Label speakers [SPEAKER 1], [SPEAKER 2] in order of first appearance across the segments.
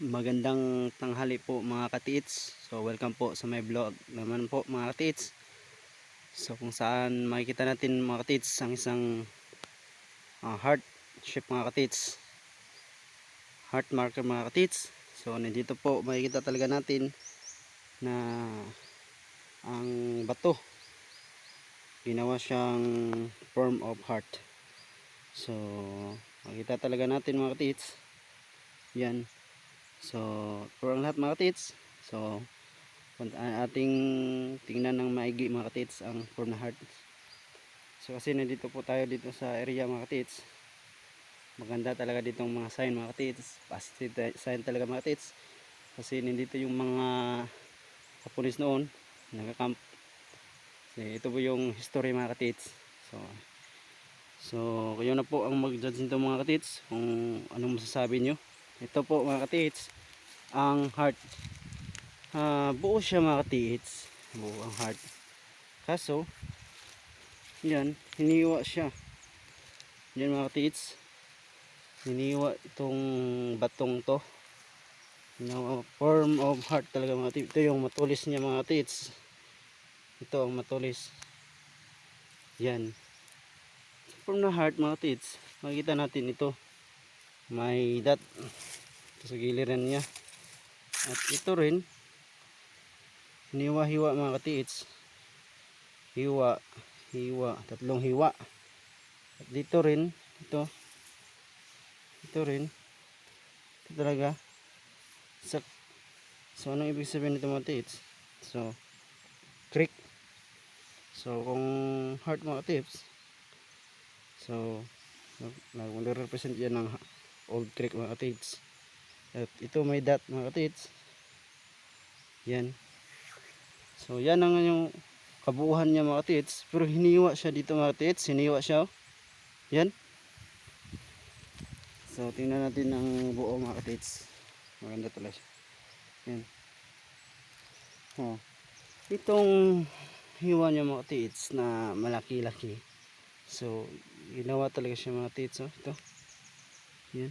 [SPEAKER 1] Magandang tanghali po mga katiits. So welcome po sa my vlog naman po mga katiits. So kung saan makikita natin mga katiits ang isang heart shape mga katiits, heart marker mga katiits. So nandito po makikita talaga natin na ang bato ginawa siyang form of heart. So makikita talaga natin mga katiits yan. So for ang lahat mga katiits, so ating tingnan ng maigi mga katiits ang form na heart. So kasi nandito po tayo dito sa area mga katiits, maganda talaga ditong mga sign mga katiits, positive sign talaga mga katiits, kasi nandito yung mga Kapulis noon nagka-camp. Ito po yung history mga katiits. So kayo na po ang mag-judge nito mga katiits kung anong masasabi nyo. Ito po mga katiits ang heart. Buo siya mga katiits, buo ang heart, kaso yan hiniwa siya. Yan mga katiits, hiniwa itong batong to, form of heart talaga mga katiits. Ito yung matulis niya mga katiits, ito ang matulis yan, form na heart mga katiits. Makikita natin ito may dot ito sa giliran niya, at ito rin hiniwa-hiwa mga katiits, hiwa tatlong hiwa. At dito rin ito rin ito talaga sak. So anong ibig sabihin nito mga katiits? So creek. So kung heart mga katiits, so nag-represent yan ng old creek mga katiits. At ito may dot mga katiits yan. So yan ang yung kabuuhan niya mga katiits, pero hiniwa siya dito mga katiits, hiniwa siya yan. So tingnan natin ang buo mga katiits, maganda talaga siya yan. Itong hiwa niya mga katiits na malaki-laki, so ginawa talaga siya mga katiits. Ito yan,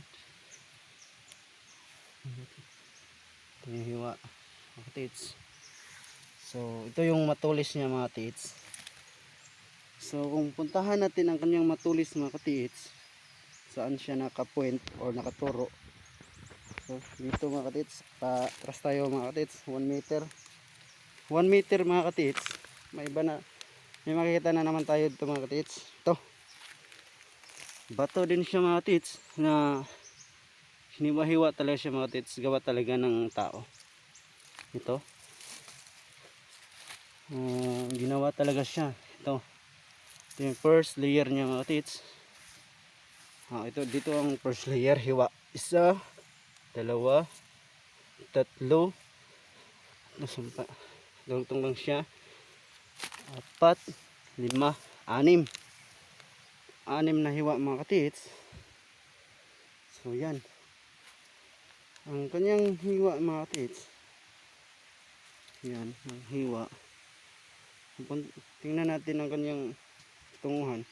[SPEAKER 1] ito yung hiwa mga katiits. So ito yung matulis niya mga katiits. So kung puntahan natin ang kanyang matulis mga katiits, saan siya naka-point or nakaturo. So dito mga katiits, patras tayo mga katiits, 1 meter 1 meter mga katiits. May iba na, may makikita na naman tayo dito mga katiits. Ito bato din siya mga katiits, na hiniwa-hiwa talaga siya mga katiits, gawa talaga ng tao. Ito ginawa talaga siya. Ito yung first layer niya mga katiits. Ito dito ang first layer, hiwa, isa, dalawa, tatlo, nasampa, dugtong lang siya, apat, lima, anim na hiwa mga katiits. So yan ang kanyang hiwa mga katiits, yan ang hiwa. Tingnan natin ang kanyang tunguhan.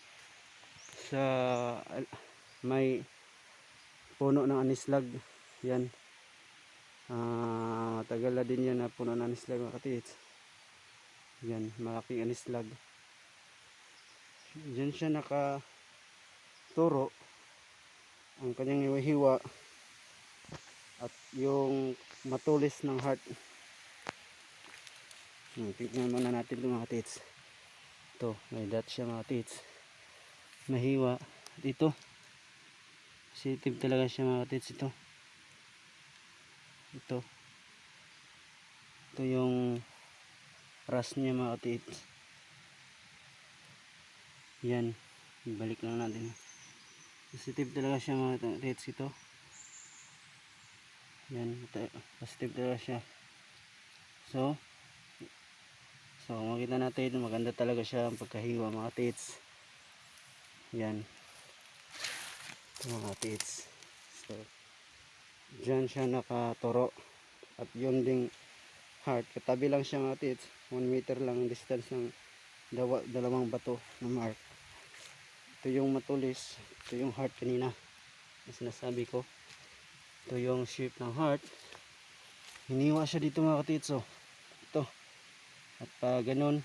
[SPEAKER 1] Sa may puno ng anislag yan. Matagal na din yan na puno ng anislag mga katiits. Yan, malaking anislag. Diyan siya nakaturo ang kanyang hiwa at yung matulis ng heart. Tingnan muna natin ito mga katiits. Ito may dot siya mga katiits, mahiwa dito, sensitive talaga siya mga katiits. Ito yung ras niya mga katiits yan. Balik lang natin, positive talaga siya mga katiits. Ito yan, positive talaga siya. So makita natin maganda talaga siya ang pagkahiwa mga katiits yan. Ito mga katiits, so dyan siya nakaturo. At yun ding heart, katabi lang siya mga katiits, 1 meter lang distance ng dalawang bato na mark. Ito yung matulis, ito yung heart kanina na sinasabi ko. Ito yung shape ng heart. hiniwa siya dito mga katits. So ito, at ganun,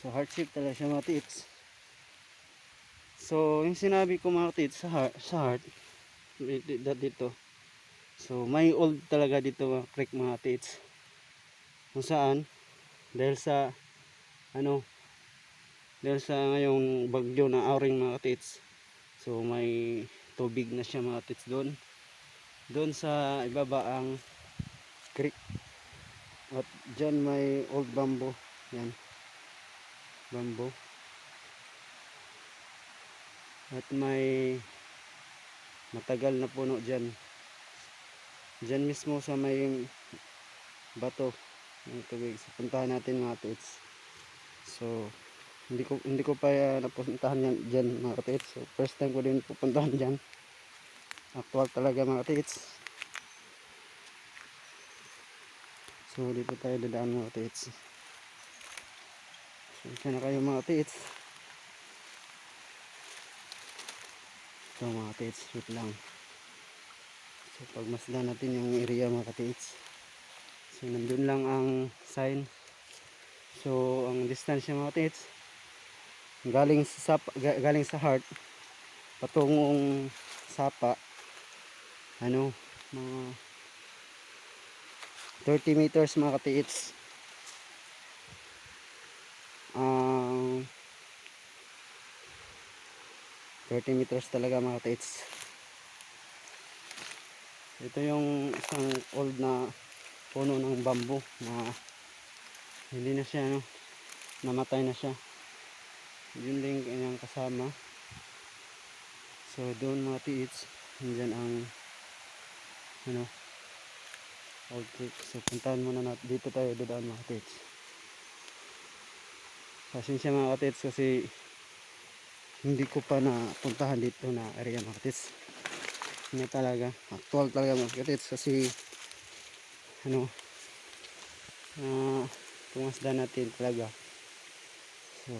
[SPEAKER 1] so heart shape talaga siya mga katits. So yung sinabi ko mga katits sa heart dito, so may old talaga dito mga creek mga katits, kung saan dahil sa ano, dahil sa ngayong bagyo na Auring mga katits, so may tubig na siya mga katits doon sa ibaba ang creek. At dyan may old bamboo, yan, bamboo, at may matagal na puno dyan mismo sa may bato ng tubig. So puntahan natin mga katits. So hindi ko pa napuntahan yan dyan mga katits. So first time ko din pupuntahan dyan. Actual talaga mga katits. So dito tayo dadaan mga katits. So siya na kayo mga katits. Ito mga katits, shoot lang. So pagmasdan natin yung area mga katits. So nandun lang ang sign. So ang distansya mga katits, galing sa heart patungong sapa, ano, mga 30 meters mga katits. 30 meters talaga mga katits. Ito yung isang old na puno ng bamboo na hindi na siya, ano, namatay na siya. Yun din kanyang kasama. So doon mga tiits, nandyan ang ano, old creek. So puntahan muna natin, dito tayo dadaan mga tiits. Pasensya mga tiits kasi hindi ko pa napuntahan dito na area mga tiits. Hindi talaga, actual talaga mga tiits kasi ano, pumasdan natin talaga. So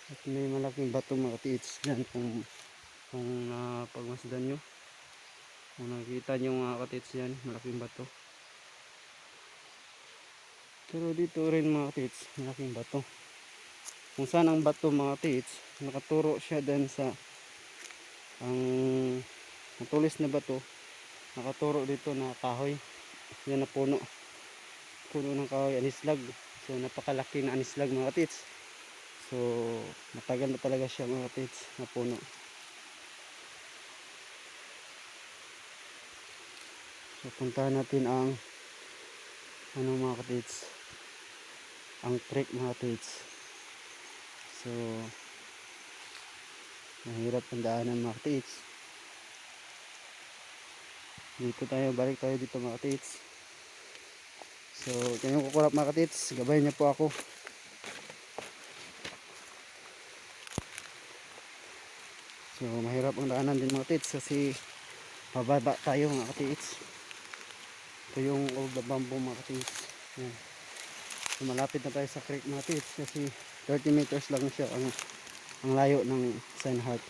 [SPEAKER 1] at may malaking bato mga tiits dyan kung pagmasdan nyo, kung nakikita nyo mga katits, yan malaking bato. Pero dito rin mga katits malaking bato. Kung saan ang bato mga katits, nakaturo siya dyan sa ang matulis na bato, nakaturo dito na kahoy. Yan na puno ng kahoy, anislag. So napakalaki na anislag mga katits. So matagal na talaga siya mga katits na puno. So puntahan natin ang ano mga katits, ang trek mga katits. So mahirap ang daanan mga katits. Dito tayo, balik tayo dito mga katits. So kanyang kukurap mga katits, gabayan niyo po ako. So mahirap ang daanan din mga katits kasi pababa tayo mga katits. Ito yung old bamboo mga katits. Yan. So malapit na tayo sa creek mga katits kasi 30 meters lang siya ang layo ng Sign Heart.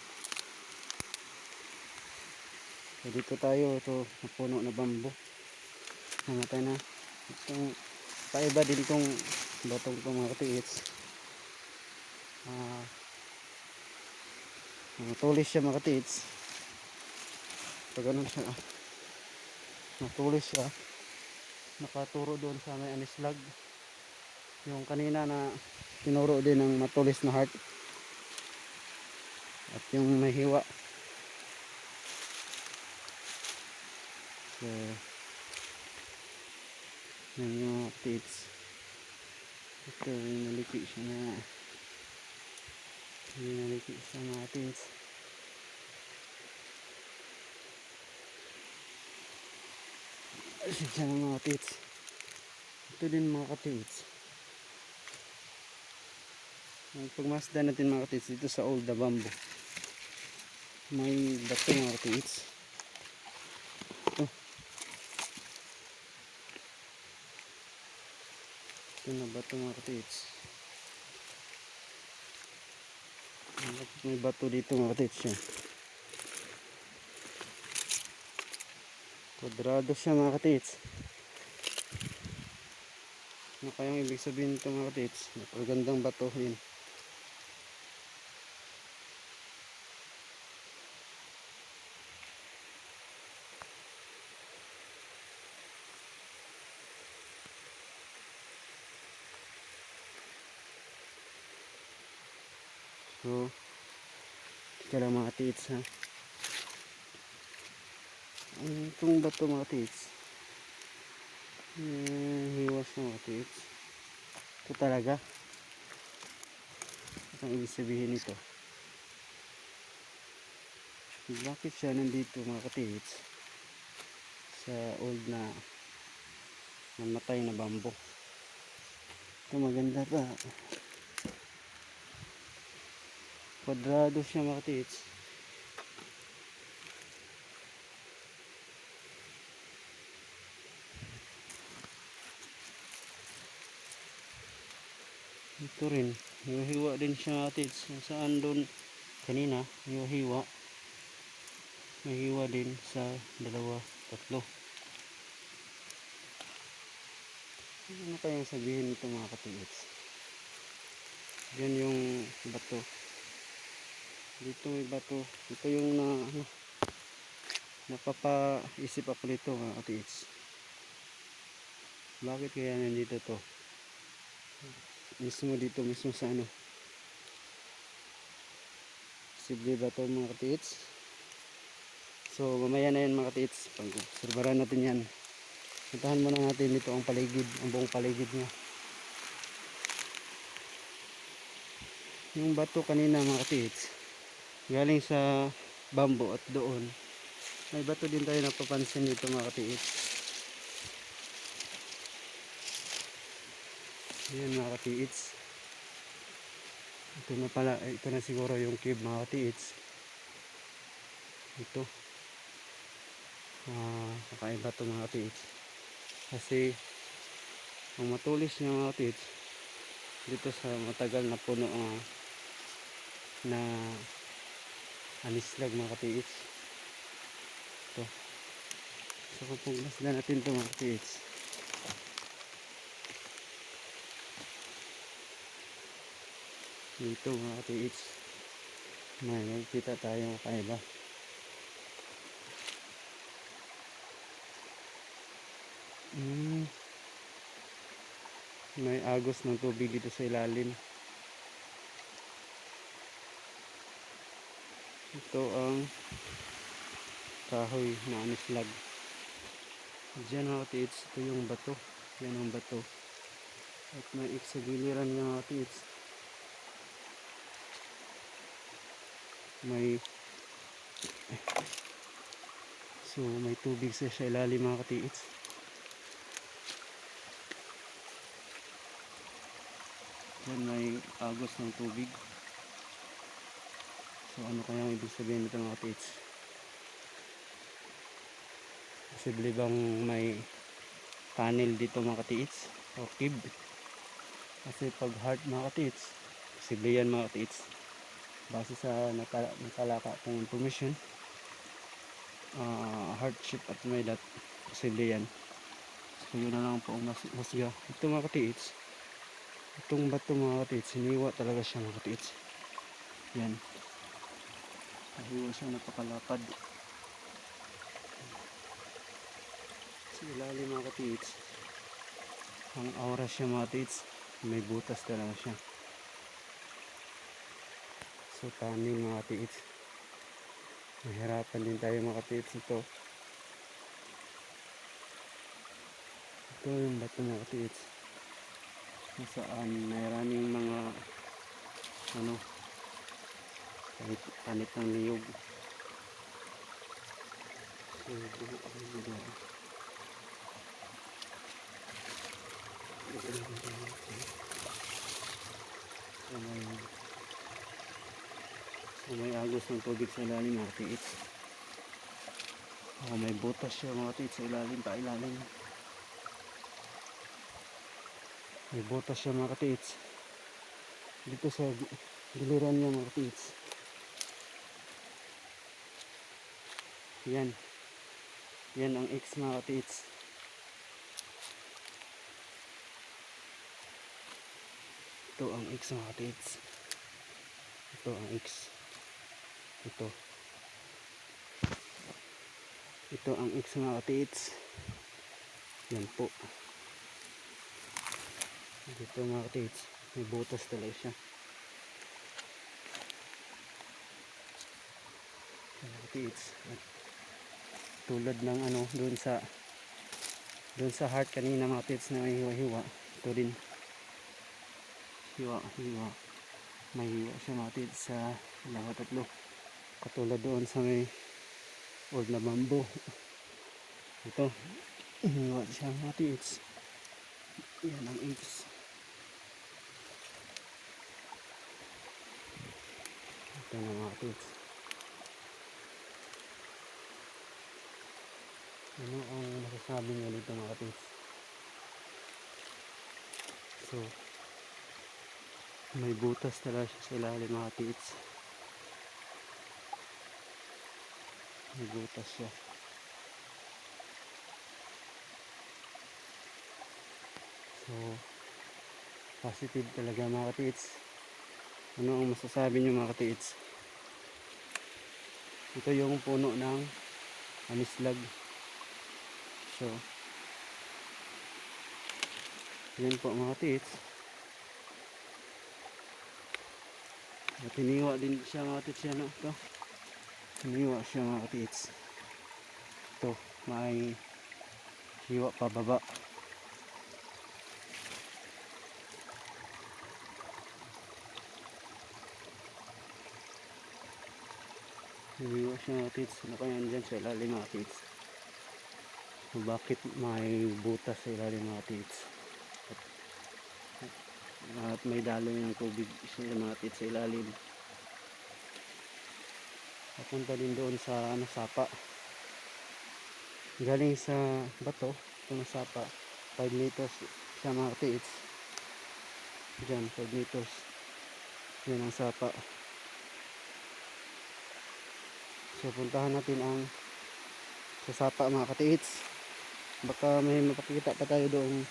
[SPEAKER 1] So dito tayo, ito napuno na bamboo, namatay na. Itong paiba din itong batong itong mga katits. Matulis siya mga katits. Pag ganun siya, matulis siya, nakaturo doon sa may anislag. Yung kanina na tinuro din ng matulis na heart at yung may hiwa. So yan yung mga katits. Ito yung naliki siya na, hindi naliki siya mga katits. Siya ng mga katits. Ito din mga katits. Pagmasdan natin mga katits dito sa old na bamboo, may bato mga katits. Ito na bato mga katits. May bato dito mga katits siya. Kwadrado siya mga katits. Ano kayang ibig sabihin nito mga katits? Napagandang bato yun. So, tika lang mga katits ha. Itong bato mga katits. Hiwas mga katits. Ito talaga. Ang ibig sabihin nito. Bakit siya nandito mga katits? Sa old na namatay na bamboo. Ito maganda pa. Kwadrado siya mga katits. Ito rin. Hiwa-hiwa din siya mga katits. Saan doon kanina hiwa-hiwa. May hiwa din sa dalawa, tatlo. Ano kayang sabihin nito mga katits? Yan yung bato. Dito may bato. Ito yung napapaisip ako nito mga katits. Bakit kaya nandito to? Mismo dito, mismo sa ano? Posible ba to mga katits? So mamaya na yan mga katits. Pag-obserbaran natin yan. Puntahan muna natin dito ang paligid, ang buong paligid niya. Yung bato kanina mga katits, galing sa bamboo at doon. May bato din tayo napapansin dito mga katits. Ayan mga katits. Ito na pala, ito na siguro yung cave mga katits. Ito. Kakaiba ito mga katits. Kasi ang matulis niya mga katits, dito sa matagal na puno na anislag mga katits. Ito. So kung masdan natin ito mga katits. Dito mga katits, may nakikita tayong kakaiba. May agos ng tubig dito sa ilalim. Ito ang kahoy na anislag. Diyan mga katits, ito yung bato. Yan ang bato. At may eksagiliran niya mga katits. So may tubig sa ilalim mga katits. Yan may agos ng tubig. So ano kaya ibig sabihin nito mga katits? Posible bang may tunnel dito mga katits? O cave? Kasi pag hard mga katits, posible yan mga katits. Base sa nakalaka kong information, hardship at may dat, posible yan. So yun na lang po ang masya. Ito mga katits, itong bato mga katits, hiniwa talaga siya mga katits. Yan, hiniwa siya, napakalapad. Sa ilalim mga katits, ang aura siya mga katits, may butas talaga siya. So tunnel mga katits, mahirapan din tayo mga katits. Ito yung bato mga katits, saan mayroong mga panit ng niyog. So buo ang lugar. So may agos ng tubig sa ilalim mga katits. May butas siya mga katits sa ilalim, pa ilalim. May butas siya mga katits dito sa giliran niya mga katits. Yan, Yan ang X mga katiits. Ito ang X mga katiits. Ito ang X. Ito. Ito ang X mga katiits. Yan po. Dito mga katiits. May butas talaga siya. Mga katiits. At tulad ng ano doon sa heart kanina mga katiits na may hiwa-hiwa. Ito din. Hiwa-hiwa. May hiwa siya mga katiits sa dalawa tatlo. Katulad doon sa may old na bamboo. Ito. Hiwa siya mga katiits. Yan ang X. Ito na mga katiits. Ano ang masasabi niya dito mga katiits? So, may butas talaga siya sa ilalim mga katiits. May butas siya. So, positive talaga mga katiits. Ano ang masasabi niyo mga katiits? Ito yung puno ng anislag. So, yan po mga katiits. At hiniwa din siya mga katiits yan. Ito. Hiniwa siya mga katiits. Ito, may hiwa pababa. Hiniwa siya mga katiits. Ano kaya dyan sa ilalim mga katiits? Bakit may butas sa ilalim mga katiits? At may daloy ng tubig sa mga katiits sa ilalim. Papunta din doon sa sapa. Galing sa bato, itong sapa. 5 meters sa mga katiits. Diyan, 5 meters. Yan ang sapa. So, puntahan natin ang sa sapa mga katiits. Baka may mapakita pa tayo doon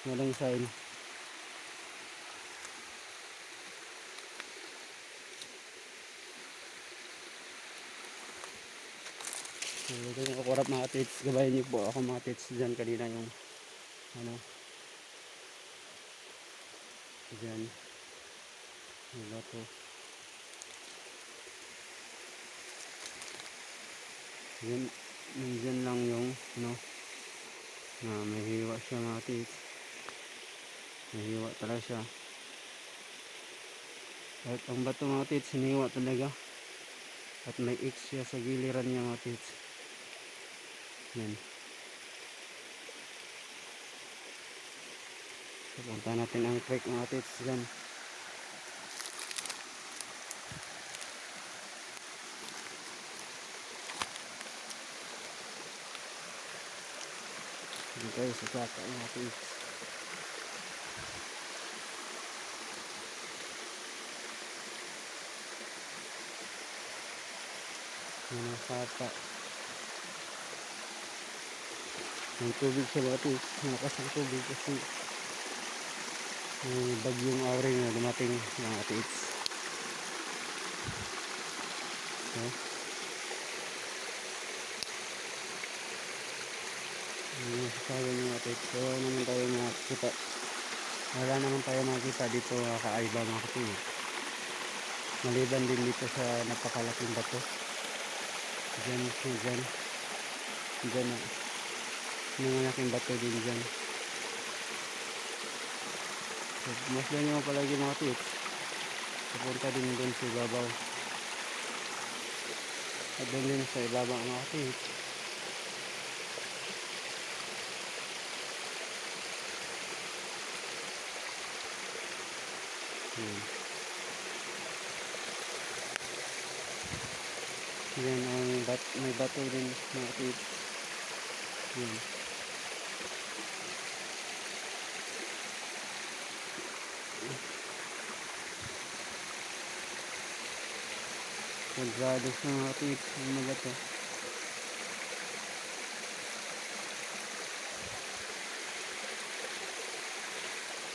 [SPEAKER 1] walang sign. So, ito yung kakurap mga katiits. Gabayan niyo po ako mga katiits. Diyan kanina yung ano diyan yung bato. Diyan lang yung ano na may hiwa siya mga katiits. May hiwa talaga siya. At ang bato mga katiits hiniwa talaga. At may X siya sa giliran niya mga katiits. Yan. So, punta natin ang creek mga katiits dyan. Dito tayo sa sapa mga katiits. Yan ang sapa. May tubig siya mga katiits. Malakas ang tubig kasi may bagyong auring na dumating mga katiits. Okay. Ano masasabi niyo mga katiits? So naman tayo makikita. Wala naman tayo makikita dito kakaiba mga katiits. Maliban din dito sa napakalaking bato. Diyan. Diyan na. May malaking bato din dyan. So, masdan nyo palagi mga katiits. Pupunta din doon sa ibabaw. At doon din sa ibabaw mga katiits. Yan ang may bato din mga katiits. Yan. Kontrado sa mga katiits. Ang mga bato.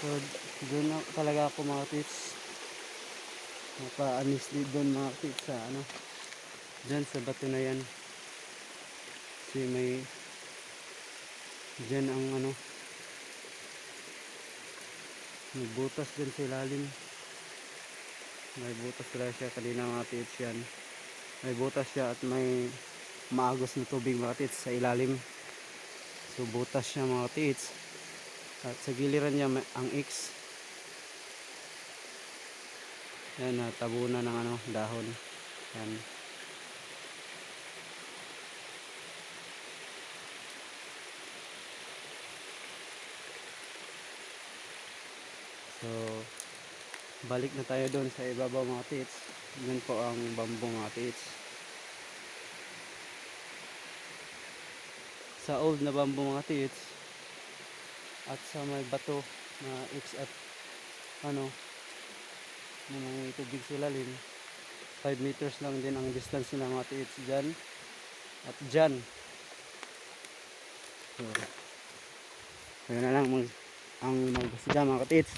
[SPEAKER 1] So doon na talaga ako mga tits. Napaanis din doon mga tits sa ano. Diyan sa bato na yan. Kasi may diyan ang ano. May butas din sa ilalim. May butas talaga siya kanina mga tits yan. May butas siya at may maagos na tubig mga tits sa ilalim. So butas siya mga tits. At sa giliran niya ang X. Yan, tabunan ng ano, dahon. Yan. So balik na tayo doon sa ibabaw mga tits. Yun po ang bamboo mga tits. Sa old na bamboo mga tits at sa may bato na X at ano na may tubig sa ilalim, 5 meters lang din ang distance nila mga tits dyan at dyan. So kaya na lang ang magbasadya mga tits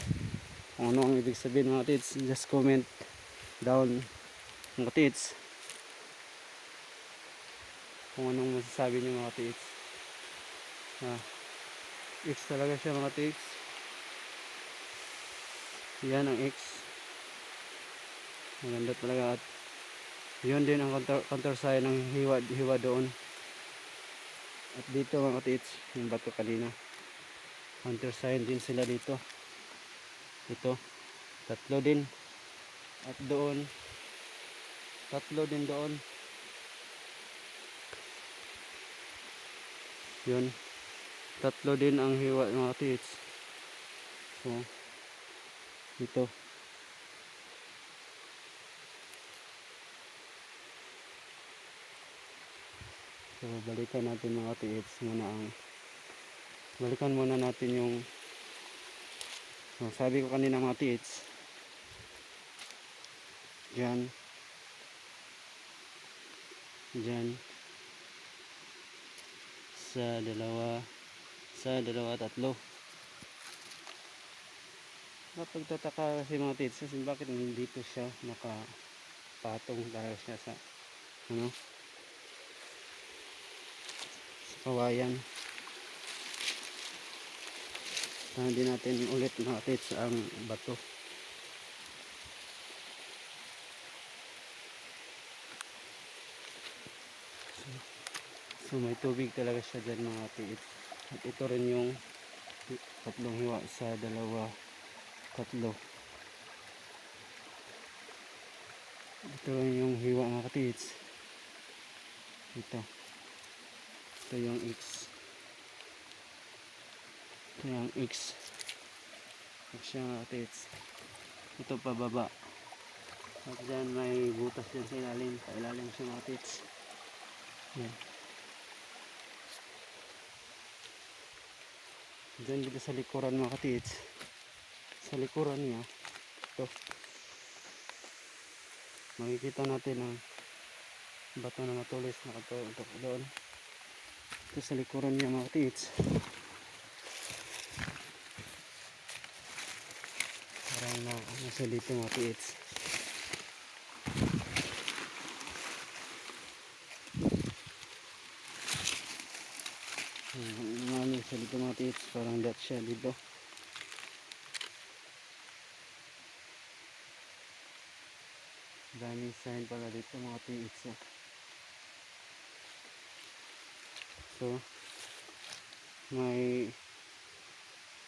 [SPEAKER 1] kung ano ang ibig sabihin mga tits. Just comment down mga tits kung anong masasabi nyo mga tits. X talaga siya mga tits. Yan ang X. Maganda talaga at yun din ang counter sign ng hiwa doon. At dito mga tits, yung bato kanina. Counter sign din sila dito. Ito, tatlo din. At doon, tatlo din doon. Yun, tatlo din ang hiwa mga tits. So, ito. So, balikan natin mga tits muna ang balikan muna natin yung sabi ko kanina mga tits. Diyan. Diyan. Sa dalawa, tatlo. Napagtataka kasi mga tits kasi bakit dito siya nakapatong talaga siya sa ano, sa kawayan. Hindi natin ulit mga tits ang bato. So may tubig talaga siya dyan mga tits. At ito rin yung tatlong hiwa sa dalawa, tatlo. Ito rin yung hiwa mga tits. Ito yung X. Ito yung X. At siya mga tits. Ito pababa. At dyan may butas dyan sa ilalim. Sa ilalim siya mga tits. Yan. Dyan dito sa likuran mga tits. Sa likuran niya. Ito. Makikita natin ang bato na matulis na katutok doon. Ito sa likuran niya mga tits. Parang nasa dito mga tits. Naman sa dito mga tits. Parang dat siya dito. Daming sign pala dito mga tits. So may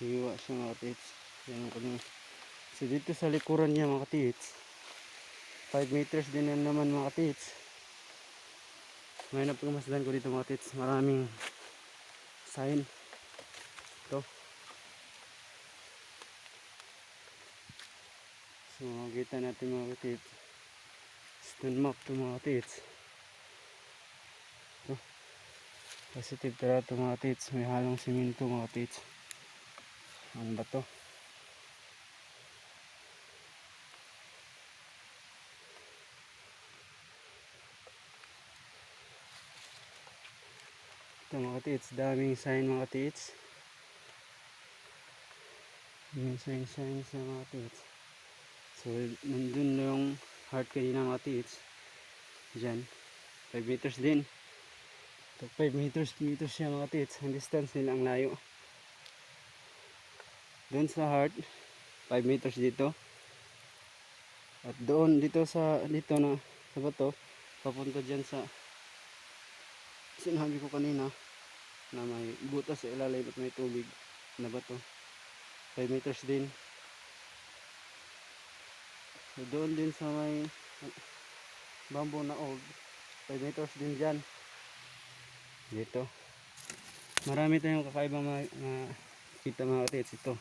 [SPEAKER 1] hiwa siya mga tits. Yan ko na. So dito sa likuran niya mga tits, 5 meters din yan naman mga tits. Ngayon na pagmasdan ko dito mga tits, maraming sign. Ito. So makikita natin mga tits, stone map to mga tits. Ito. Positive tara to mga tits, may halong simento mga tits. Ano ba to? Ito mga tits, daming sign mga tits. Yung sign sa mga tits. So nandun na yung heart kanina mga tits. Diyan. 5 meters din. 5 meters siya mga tits. Ang distance nila ang layo. Doon sa heart 5 meters dito. At doon dito na sa bato papunta diyan sa sinabi ko kanina na may butas sa ilalim at may tubig na bato. 5 meters din. So doon din sa may bamboo na og 5 meters din diyan. Dito. Marami tayong kakaibang kita mga tits ito.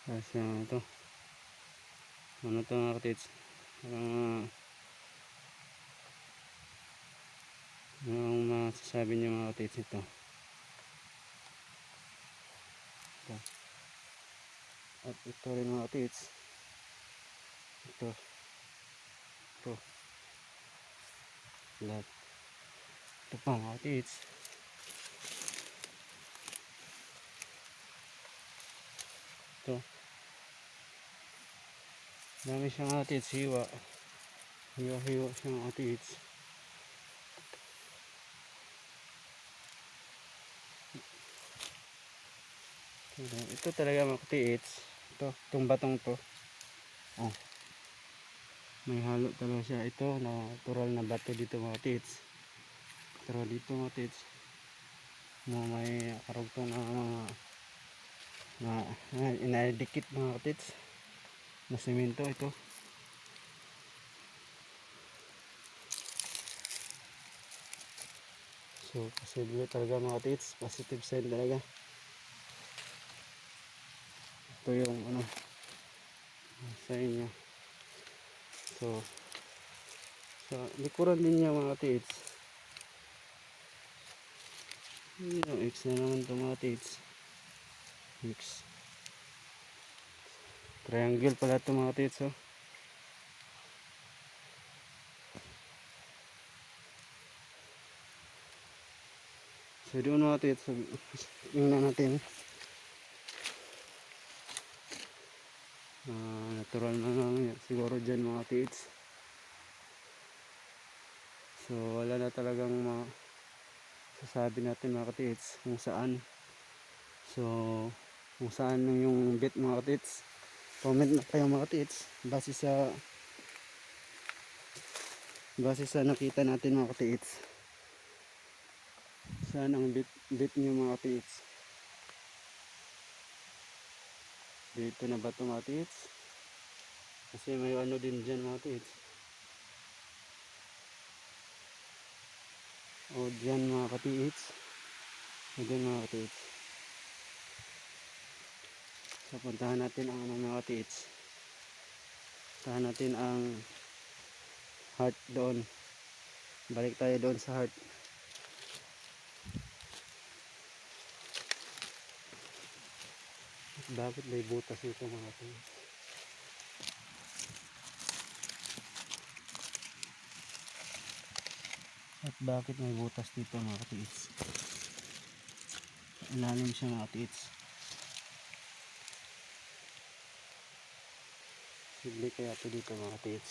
[SPEAKER 1] Kasi ito. Ano to mga tits? Anong masasabi niyo mga tits ito? Ito. At ito rin mga tits. Ito. Ito. Lahat. Ito pa mga tits. Ito. Dami siyang mga tits. Hiwa. Hiwa siya mga tits. Ito talaga mga tits. Itong batong to. Oh. May halo talaga siya. Ito natural na bato dito mga tits. Pero dito mga tits may karugtong na inadikit mga tits na semento ito. So posible talaga mga tits, positive sign talaga. Ito yung sa inyo. So sa likuran din niya mga tits. Yung X na naman ito mga tits. X. Triangle pala ito mga tits. Oh. So doon mga tits. Tingnan natin. Natural na lang siguro dyan mga tits. So wala na talagang sasabi natin mga tits kung saan. So kung saan yung bit mga tits, comment na kayo mga tits base sa nakita natin mga tits. Saan ang bit nyo mga tits? Dito na ba ito mga tits? Kasi may ano din dyan mga tits. O dyan mga katits. O dyan mga katits. So puntahan natin ang mga katits. Puntahan natin ang heart doon. Balik tayo doon sa heart. Bakit may butas ito mga katits? At bakit may butas dito mga katits? Ilalim siya mga katits. Sigli kaya ito dito mga katits.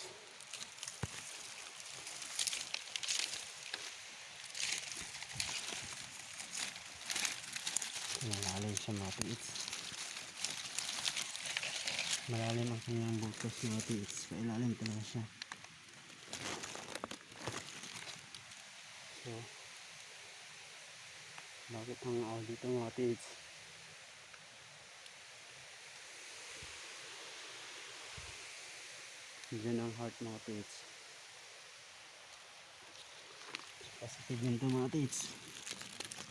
[SPEAKER 1] Malalim siya mga katits. Malalim ang kanyang butas mga katits. Kailalim talaga siya. So bakit ang dito mga tits? Diyan ang heart mga tits. Positive yun ito mga tits.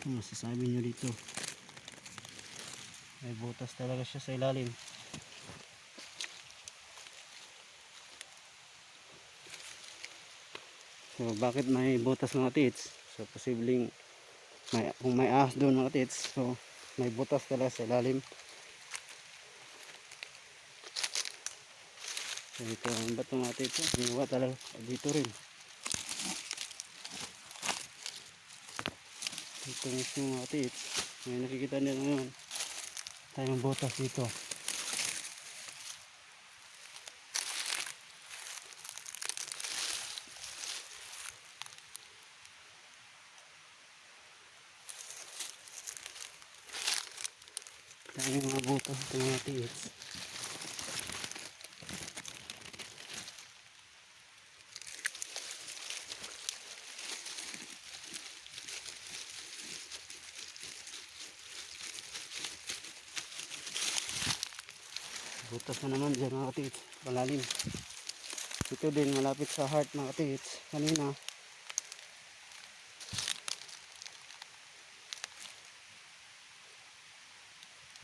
[SPEAKER 1] Ano masasabi nyo dito? May butas talaga siya sa ilalim. So bakit may butas mga tits? So posibleng kung may ahas doon mga tits, so may butas talaga sa ilalim. So ito ang bato mga tits, hiwa talaga dito rin. Ito mismo mga tits. May nakikita nyo ngayon tayong butas dito. Tayong mga butas ito mga tiits. Butas na naman dyan mga tiits, palalim. Ito din malapit sa heart mga tiits. Kanina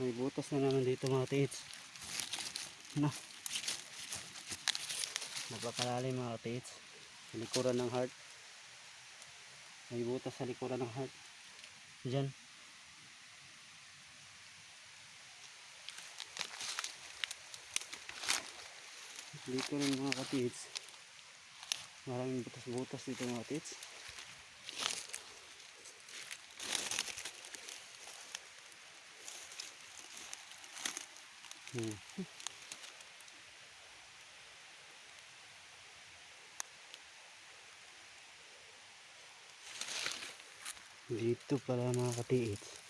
[SPEAKER 1] may butas na naman dito mga tiits. Napakalalim mga tiits. Sa likuran ng heart. May butas sa likuran ng heart. Diyan. Dito rin mga katiits. Maraming butas-butas dito mga katiits. Dito pala mga katiits.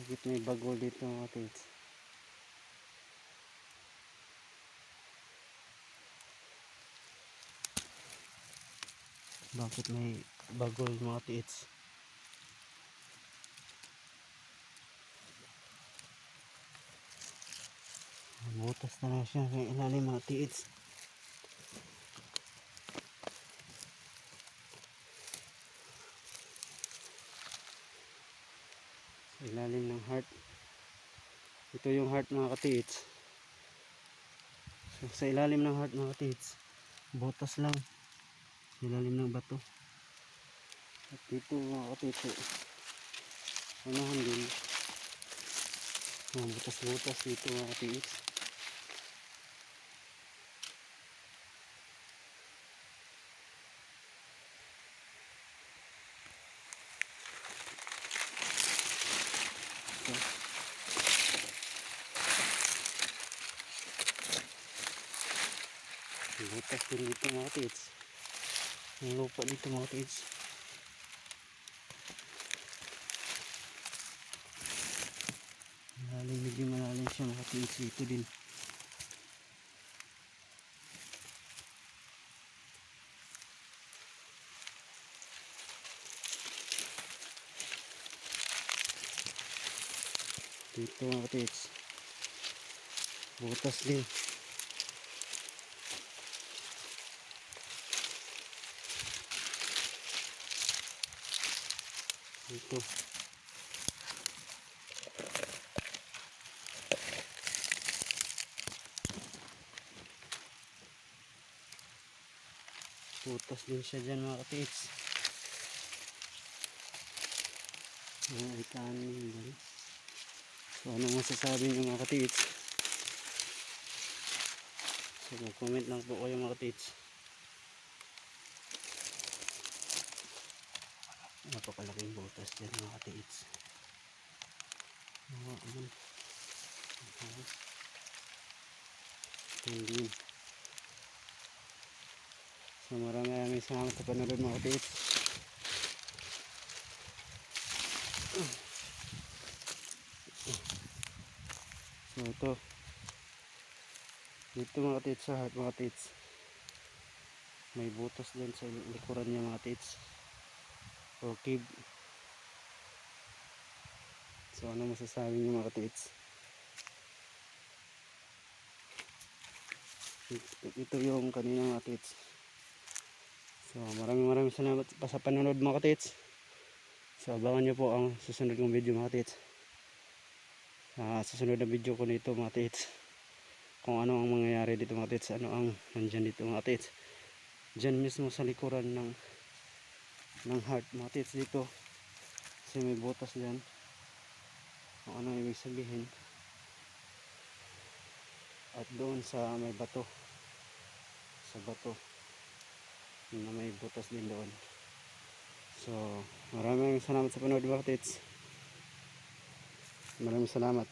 [SPEAKER 1] Bakit may bagol dito mga katiits? Bakit may bagol mga katiits? Butas na lang siya sa ilalim mga katiits. Ilalim ng heart. Ito yung heart mga katiits. So, sa ilalim ng heart mga katiits, butas lang. Sa ilalim ng bato. At dito mga katiits, unahan din. Butas-butas dito mga katiits. Butas din dito mga katiits. May lupa dito mga katiits. Malalim, medyo malalim siya mga katiits. Dito din. Dito mga katiits. Butas din. Dito. Butas din siya dyan mga katiits. Mga ikanin. So ano masasabi nyo mga katiits? So comment lang po kayo mga katiits. Napakalaking butas dyan mga katiits. Hindi. So maraming salamat sa panonood mga katiits. So ito. Dito mga katiits sa heart mga katiits. May butas dyan sa likuran niya mga katiits. O cave. So ano masasabi niyo mga katiits? Ito yung kanina mga katiits. So maraming salamat pa sa panonood mga katiits. So abangan nyo po ang susunod kong video mga katiits. Susunod na video ko nito mga katiits. Kung ano ang mangyayari dito mga katiits. Ano ang nandyan dito mga katiits. Dyan mismo sa likuran ng heart mga katiits dito. Kasi may butas dyan. Kung ano ibig sabihin. At doon sa may bato. Sa bato. Na may butas din doon. So maraming salamat sa panood mga katits. Maraming salamat.